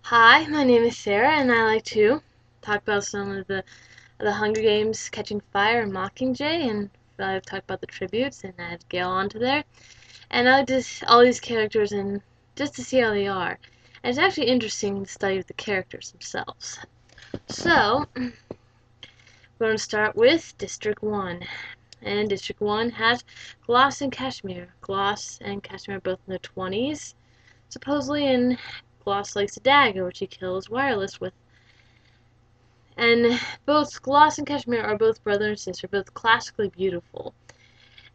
Hi, my name is Sarah, and I like to talk about some of the Hunger Games, Catching Fire, and Mockingjay, and I've talked about the tributes, and add Gale onto there, and I like just all these characters and just to see how they are. And it's actually interesting to study the characters themselves. So, we're going to start with District 1. And District 1 has Gloss and Kashmir. Gloss and Kashmir are both in their 20s, supposedly, and Gloss likes a dagger, which he kills Wireless with. And both Gloss and Kashmir are both brother and sister, both classically beautiful,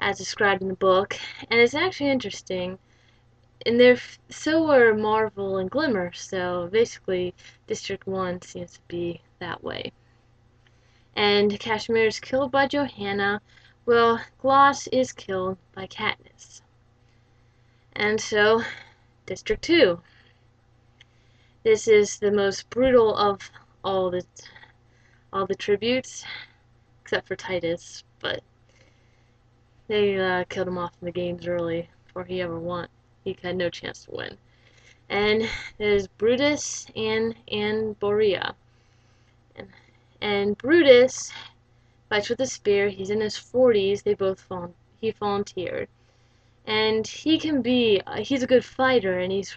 as described in the book. And it's actually interesting. And so are Marvel and Glimmer, so basically District 1 seems to be that way. And Kashmir is killed by Johanna, while Gloss is killed by Katniss. And so, District 2. This is the most brutal of all the all the tributes, except for Titus, but they killed him off in the games early before he ever won. He had no chance to win. And there's Brutus and Borea. And Brutus fights with a spear. He's in his 40s. He volunteered. And he's a good fighter, and he's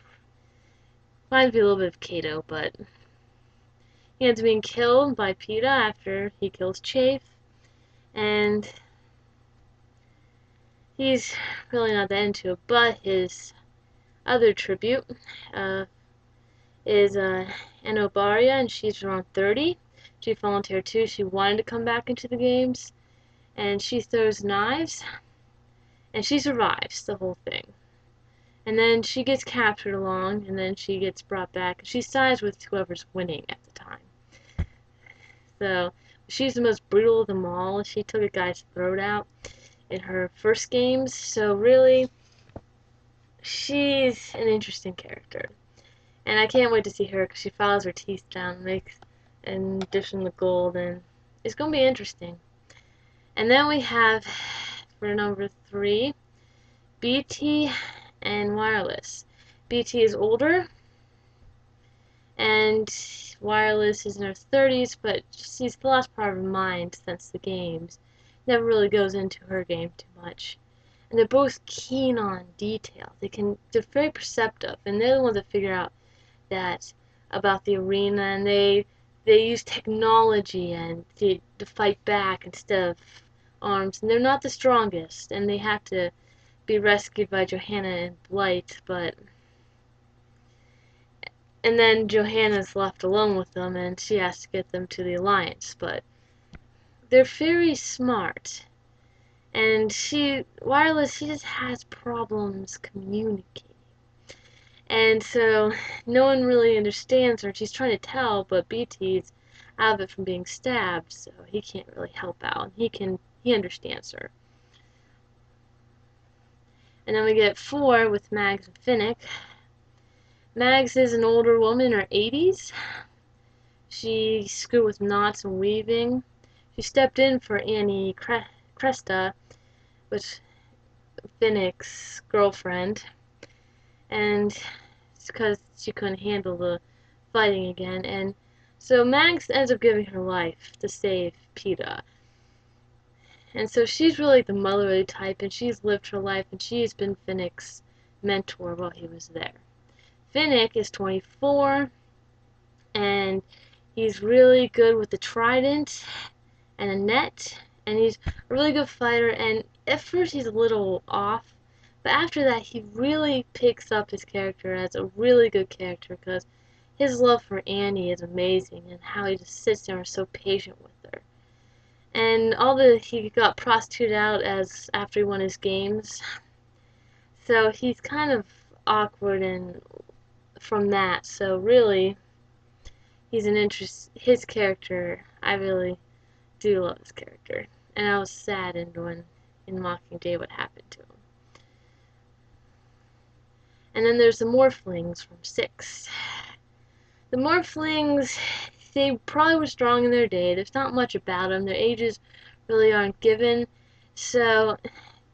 reminds me a little bit of Kato, but he ends up being killed by Peeta after he kills Chafe. And he's really not that into it, but his other tribute uh, is Enobaria, and she's around 30. She volunteered too. She wanted to come back into the games, and she throws knives, and she survives the whole thing. And then she gets captured along, and then she gets brought back. She sides with whoever's winning at the time. So she's the most brutal of them all. She took a guy's throat out in her first games, so really, she's an interesting character. And I can't wait to see her because she files her teeth down and dips in the gold, and it's going to be interesting. And then we have, for number 3, BT and Wireless. BT is older, and Wireless is in her 30s, but she's lost part of her mind since the games. Never really goes into her game too much. And they're both keen on detail. They're very perceptive, and they're the ones that figure out that about the arena, and they use technology and to fight back instead of arms, and they're not the strongest, and they have to be rescued by Johanna and Blight, and then Johanna's left alone with them, and she has to get them to the Alliance, but they're very smart, and Wireless, she just has problems communicating. And so no one really understands her. She's trying to tell, but BT's out of it from being stabbed, so he can't really help out. He understands her. And then we get 4 with Mags and Finnick. Mags is an older woman in her 80s. She's good with knots and weaving. She stepped in for Annie Cresta, which Finnick's girlfriend, and it's because she couldn't handle the fighting again, and so Mags ends up giving her life to save Peeta. And so she's really the motherly type, and she's lived her life, and she's been Finnick's mentor while he was there. Finnick is 24, and he's really good with the trident and a net, and he's a really good fighter, and at first he's a little off, but after that he really picks up his character as a really good character because his love for Annie is amazing, and how he just sits there and is so patient with her. And he got prostituted out as after he won his games, so he's kind of awkward and from that. So really, his character. I really do love his character, and I was saddened when in Mockingjay what happened to him. And then there's the Morphlings from 6. The Morphlings, they probably were strong in their day. There's not much about them. Their ages really aren't given. So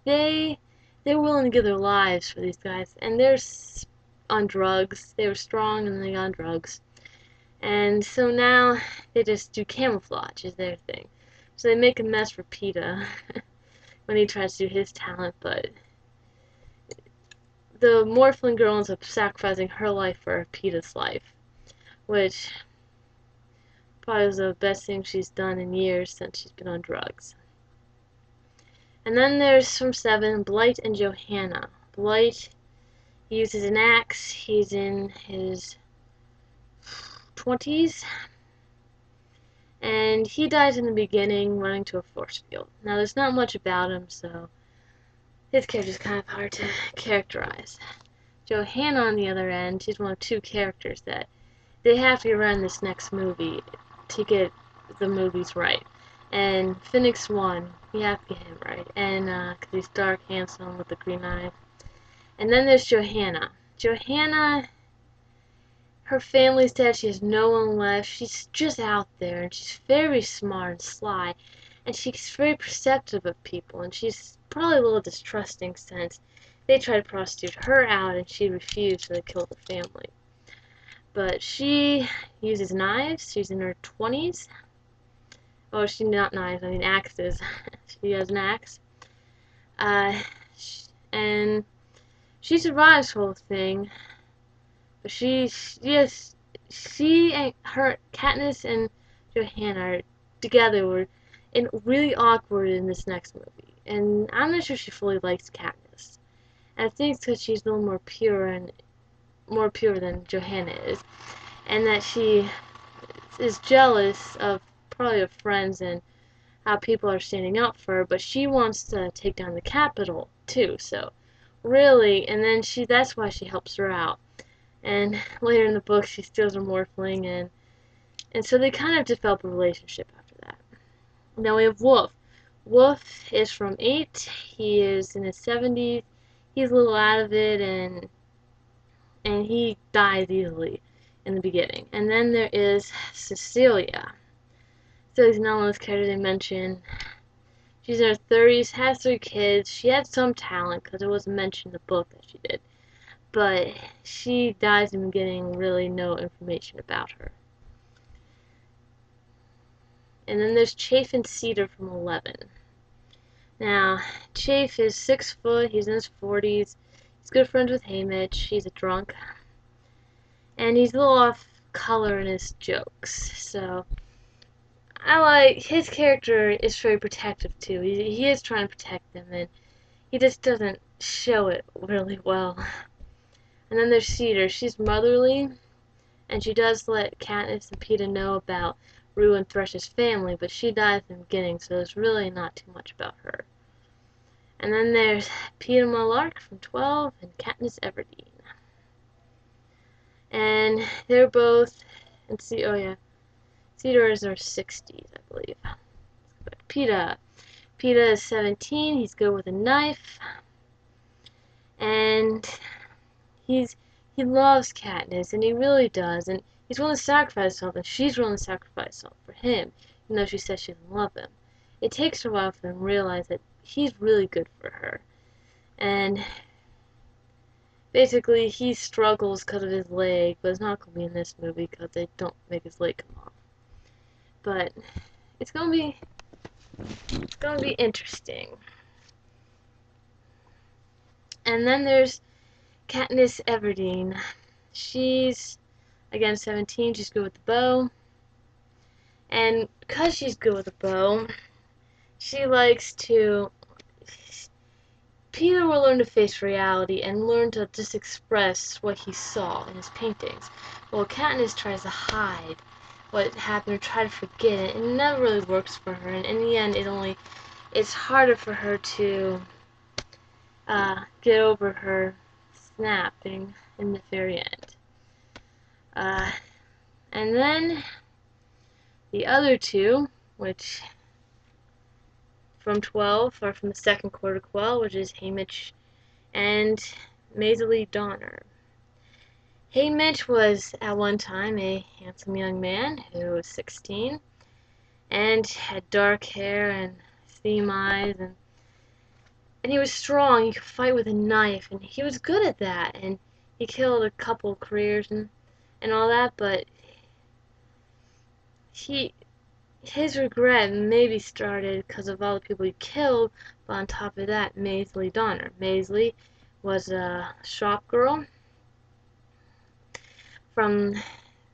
they're willing to give their lives for these guys. And on drugs. They were strong and they got on drugs. And so now they just do camouflage is their thing. So they make a mess for Peeta when he tries to do his talent, but the Morphling girl ends up sacrificing her life for Peeta's life, which probably was the best thing she's done in years since she's been on drugs. And then there's from 7, Blight and Johanna. Blight uses an axe. He's in his 20s. And he dies in the beginning running to a force field. Now there's not much about him, so his character's kind of hard to characterize. Johanna, on the other end, she's one of 2 characters that they have to get around this next movie to get the movies right. And Phoenix 1, you have to get him right. And, 'cause he's dark, handsome, with the green eye. And then there's Johanna. Johanna, her family's dead, she has no one left, she's just out there, and she's very smart and sly, and she's very perceptive of people, and she's probably a little distrusting since they tried to prostitute her out and she refused, so they killed her family. But she uses knives, she's in her 20s. Oh, she's not knives, I mean axes. She has an axe. And she survives the whole thing. But she and her, Katniss and Johanna are together were really awkward in this next movie. And I'm not sure she fully likes Katniss. And I think it's because she's a little more pure and more pure than Johanna is. And that she is jealous of probably of friends and how people are standing up for her, but she wants to take down the Capitol too, so really, and then that's why she helps her out. And later in the book she steals her morphling, and so they kind of develop a relationship after that. Now we have Wolf. Wolf is from 8, he is in his 70s, he's a little out of it, and he dies easily in the beginning. And then there is Cecilia. Cecilia's not one of those characters they mention. She's in her 30s, has 3 kids. She had some talent because it wasn't mentioned in the book that she did. But she dies in getting really no information about her. And then there's Chafe and Cedar from 11. Now, Chafe is 6 foot, he's in his 40s. He's good friends with Haymitch, he's a drunk. And he's a little off color in his jokes, so I like his character is very protective too. He is trying to protect them, and he just doesn't show it really well. And then there's Cedar. She's motherly, and she does let Katniss and Peeta know about Rue and Thresh's family, but she dies in the beginning, so there's really not too much about her. And then there's Peeta Mellark from 12 and Katniss Everdeen. And they're both, Cedar is in her 60s, I believe. But Peeta is 17, he's good with a knife, and he loves Katniss, and he really does, and he's willing to sacrifice something, and she's willing to sacrifice something for him, even though she says she doesn't love him. It takes her a while for him to realize that he's really good for her, and basically he struggles because of his leg, but it's not going to be in this movie because they don't make his leg come off. But it's going to be interesting. And then there's Katniss Everdeen. She's, again, 17. She's good with the bow. And because she's good with the bow, she likes to... Peeta will learn to face reality and learn to just express what he saw in his paintings. While Katniss tries to hide what happened or try to forget it. It never really works for her. And in the end, it's harder for her to get over her snapping in the very end. And then the other 2, which from 12 are from the second quarter quell, which is Haymitch and Maysilee Donner. Haymitch was at one time a handsome young man who was 16 and had dark hair and theme eyes, and he was strong. He could fight with a knife, and he was good at that, and he killed a couple careers and all that, but he his regret maybe started because of all the people he killed, but on top of that, Maisie Donner. Maisie was a shop girl from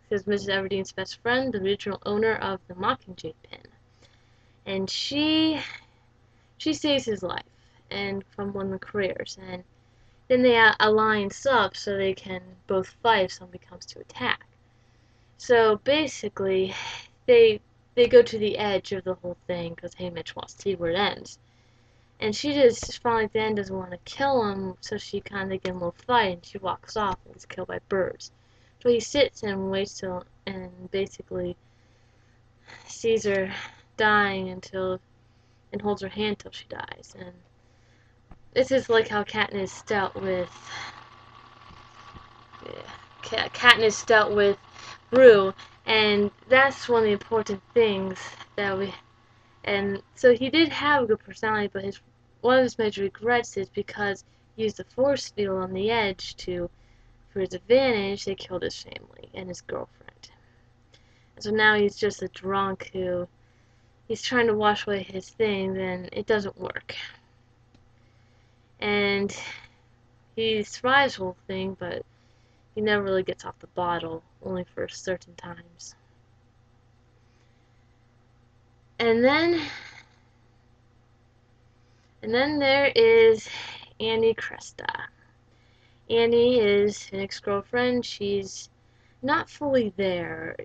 his Mrs. Everdene's best friend, the original owner of the Mockingjay pin. And she saves his life and from one of the careers, and then they alliance up so they can both fight if somebody comes to attack. So basically, they go to the edge of the whole thing because Haymitch wants to see where it ends. And she just finally at the end doesn't want to kill him, so she kind of gets a little fight and she walks off and gets killed by birds. So he sits and waits till and basically sees her dying and holds her hand till she dies. And this is like how Katniss dealt with Katniss dealt with Rue, and that's one of the important things that we. And so he did have a good personality, but one of his major regrets is because he used the force field on the edge for his advantage. They killed his family and his girlfriend, and so now he's just a drunk who he's trying to wash away his things, and it doesn't work. And he survives the whole thing, but he never really gets off the bottle, only for certain times. And then there is Annie Cresta. Annie is an ex-girlfriend. She's not fully there.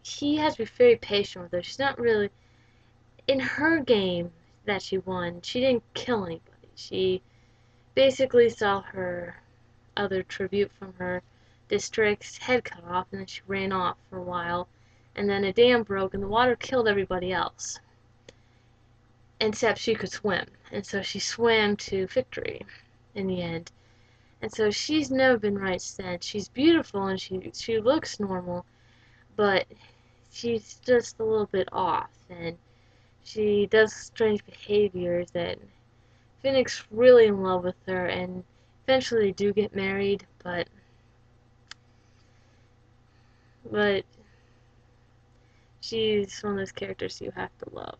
He has to be very patient with her. She's not really in her game that she won. She didn't kill anybody. She basically saw her other tribute from her district's head cut off, and then she ran off for a while, and then a dam broke and the water killed everybody else except she could swim, and so she swam to victory in the end. And so she's never been right since. She's beautiful and she looks normal, but she's just a little bit off, and she does strange behaviors. And Finnick's really in love with her, and eventually they do get married, but she's one of those characters you have to love.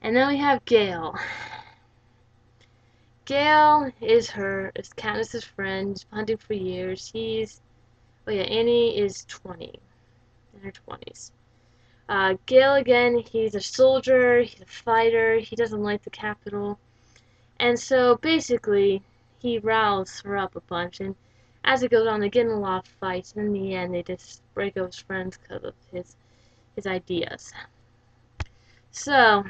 And then we have Gale. Gale is Katniss's friend. She's been hunting for years. Annie is 20, in her 20s. Gale again, he's a soldier, he's a fighter, he doesn't like the capital. And so basically, he riles her up a bunch, and as it goes on, they get in a lot of fights, and in the end, they just break up as friends because of his ideas. So,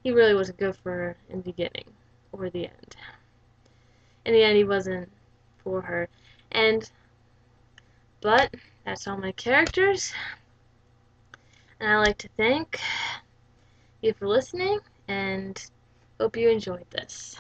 he really wasn't good for her in the beginning, or the end. In the end, he wasn't for her. But, that's all my characters. And I'd like to thank you for listening, and hope you enjoyed this.